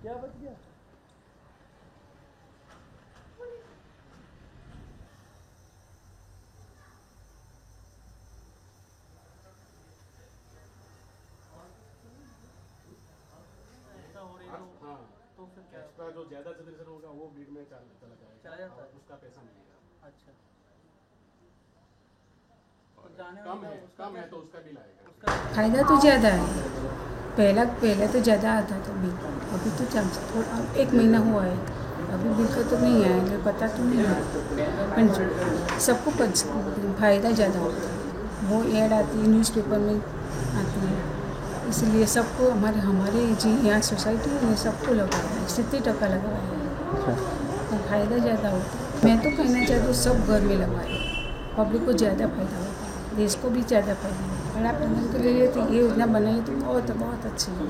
क्या बच गया? ऐसा हो रही तो हाँ, तो फिर क्या एक्स्ट्रा जो ज़्यादा जनरेशन होगा वो ग्रिड में चला चला जाता है? उसका पैसा मिलेगा। अच्छा, तो जाने कम वाला है उसका कम है कैसे? तो उसका बिल आएगा। उसका फ़ायदा तो ज़्यादा है। पहले तो ज़्यादा आता था बिल, अभी तो थोड़ा 1 महीना हुआ है, अभी बिल का तो नहीं आया, मुझे पता तो नहीं है। पर सबको फ़ायदा ज़्यादा होता है, वो ऐड आती है न्यूज़पेपर में आती है, इसलिए सबको हमारे जी यहाँ सोसाइटी में सबको लगा है, 70% लगा है, तो फ़ायदा ज़्यादा होता है। मैं तो कहना चाहती हूँ सब घर में लगवाए, पब्लिक को ज़्यादा फ़ायदा होता है, देश को भी ज़्यादा फ़ायदा होता है। बड़ा प्रधान के लिए तो ये योजना बनाई तो बहुत अच्छी है।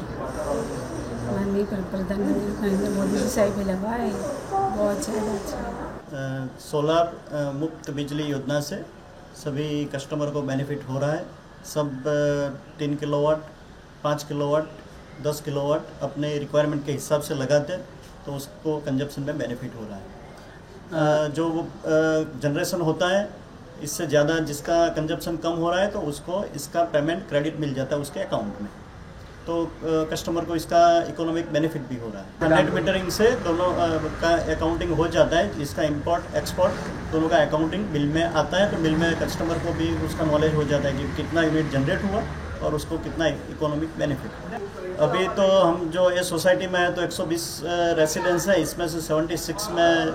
माननीय प्रधानमंत्री नरेंद्र मोदी जी साहब भी लगवाए, बहुत ज़्यादा अच्छा है। सोलर मुफ्त बिजली योजना से सभी कस्टमर को बेनिफिट हो रहा है। सब 3 किलोवाट, 5 किलोवाट, 10 किलोवाट अपने रिक्वायरमेंट के हिसाब से लगाते हैं तो उसको कंजप्शन में बेनिफिट हो रहा है। जो जनरेशन होता है इससे ज़्यादा जिसका कंजप्शन कम हो रहा है तो उसको इसका पेमेंट क्रेडिट मिल जाता है उसके अकाउंट में, तो कस्टमर को इसका इकोनॉमिक बेनिफिट भी हो रहा है। नेट मीटरिंग से दोनों का अकाउंटिंग हो जाता है, इसका इंपोर्ट एक्सपोर्ट दोनों का अकाउंटिंग बिल में आता है, तो बिल में कस्टमर को भी उसका नॉलेज हो जाता है कि कितना यूनिट जनरेट हुआ और उसको कितना इकोनॉमिक बेनिफिट। अभी तो हम जो ये सोसाइटी में है तो 120 रेसिडेंस है, इसमें से 76 में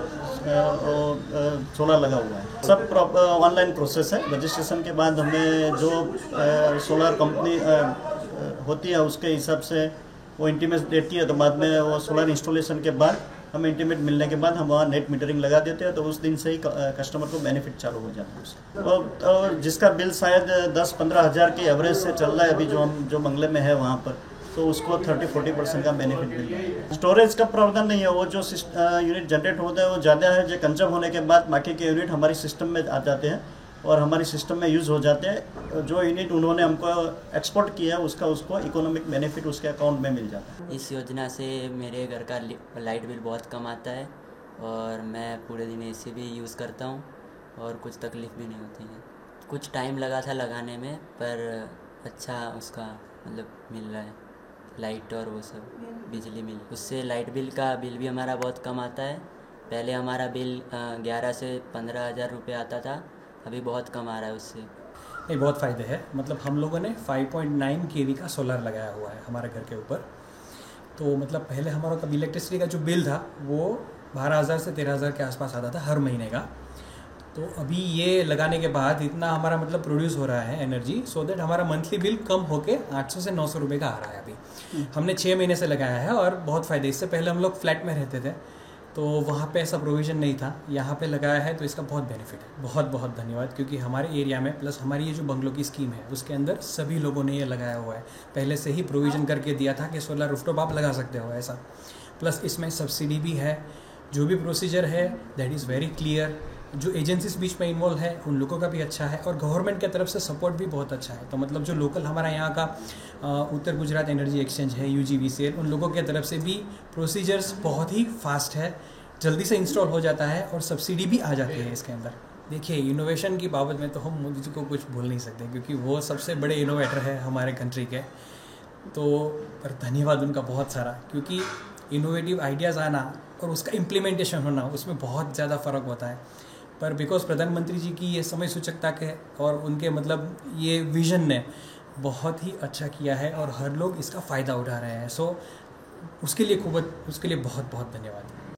सोलर लगा हुआ है। सब ऑनलाइन प्रोसेस है। रजिस्ट्रेशन के बाद हमें जो सोलर कंपनी होती है उसके हिसाब से वो इंटीमेट देती है, तो बाद में वो सोलर इंस्टॉलेशन के बाद हमें इंटीमेट मिलने के बाद हम वहाँ नेट मीटरिंग लगा देते हैं, तो उस दिन से ही कस्टमर को बेनिफिट चालू हो जाता है उसका। और जिसका बिल शायद 10-15 हज़ार के एवरेज से चल रहा है अभी जो मंगले में है वहाँ पर, तो उसको 30-40% का बेनिफिट मिल रहा है। स्टोरेज का प्रावधान नहीं है, वो जो यूनिट जनरेट होता है वो ज़्यादा है, जो कंज्यूम होने के बाद बाकी के यूनिट हमारी सिस्टम में आ जाते हैं और हमारी सिस्टम में यूज़ हो जाते हैं। जो यूनिट उन्होंने हमको एक्सपोर्ट किया है उसको इकोनॉमिक बेनिफिट उसके अकाउंट में मिल जाता है। इस योजना से मेरे घर का लाइट बिल बहुत कम आता है और मैं पूरे दिन एसी भी यूज़ करता हूँ और कुछ तकलीफ़ भी नहीं होती है। कुछ टाइम लगा था लगाने में, पर अच्छा उसका मतलब मिल रहा है, लाइट और वो सब बिजली मिल, उससे लाइट बिल का बिल भी हमारा बहुत कम आता है। पहले हमारा बिल 11 से 15 हज़ार रुपये आता था, अभी बहुत कम आ रहा है उससे। नहीं, बहुत फ़ायदे हैं। मतलब हम लोगों ने 5.9 kV का सोलर लगाया हुआ है हमारे घर के ऊपर, तो मतलब पहले हमारा कभी इलेक्ट्रिसिटी का जो बिल था वो 12,000 से 13,000 के आसपास आता था हर महीने का। तो अभी ये लगाने के बाद इतना हमारा मतलब प्रोड्यूस हो रहा है एनर्जी, सो दैट हमारा मंथली बिल कम होके 800 से 900 रुपये का आ रहा है अभी। हमने 6 महीने से लगाया है और बहुत फ़ायदे। इससे पहले हम लोग फ्लैट में रहते थे तो वहाँ पे ऐसा प्रोविज़न नहीं था, यहाँ पे लगाया है तो इसका बहुत बेनिफिट है। बहुत बहुत धन्यवाद, क्योंकि हमारे एरिया में प्लस हमारी ये जो बंगलों की स्कीम है उसके अंदर सभी लोगों ने ये लगाया हुआ है। पहले से ही प्रोविज़न करके दिया था कि सोलर रूफटॉप आप लगा सकते हो ऐसा, प्लस इसमें सब्सिडी भी है। जो भी प्रोसीजर है दैट इज़ वेरी क्लियर। जो एजेंसीज बीच में इन्वॉल्व है उन लोगों का भी अच्छा है और गवर्नमेंट की तरफ से सपोर्ट भी बहुत अच्छा है। तो मतलब जो लोकल हमारा यहाँ का उत्तर गुजरात एनर्जी एक्सचेंज है, UGVCL, उन लोगों की तरफ से भी प्रोसीजर्स बहुत ही फास्ट है, जल्दी से इंस्टॉल हो जाता है और सब्सिडी भी आ जाती है इसके अंदर। देखिए, इनोवेशन की बाबत में तो हम मोदी जी को कुछ भूल नहीं सकते, क्योंकि वो सबसे बड़े इनोवेटर है हमारे कंट्री के। तो पर धन्यवाद उनका बहुत सारा, क्योंकि इनोवेटिव आइडियाज़ आना और उसका इम्प्लीमेंटेशन होना उसमें बहुत ज़्यादा फ़र्क होता है। पर बिकॉज प्रधानमंत्री जी की ये समय सूचकता के और उनके मतलब ये विज़न ने बहुत ही अच्छा किया है और हर लोग इसका फ़ायदा उठा रहे हैं। सो उसके लिए बहुत बहुत धन्यवाद।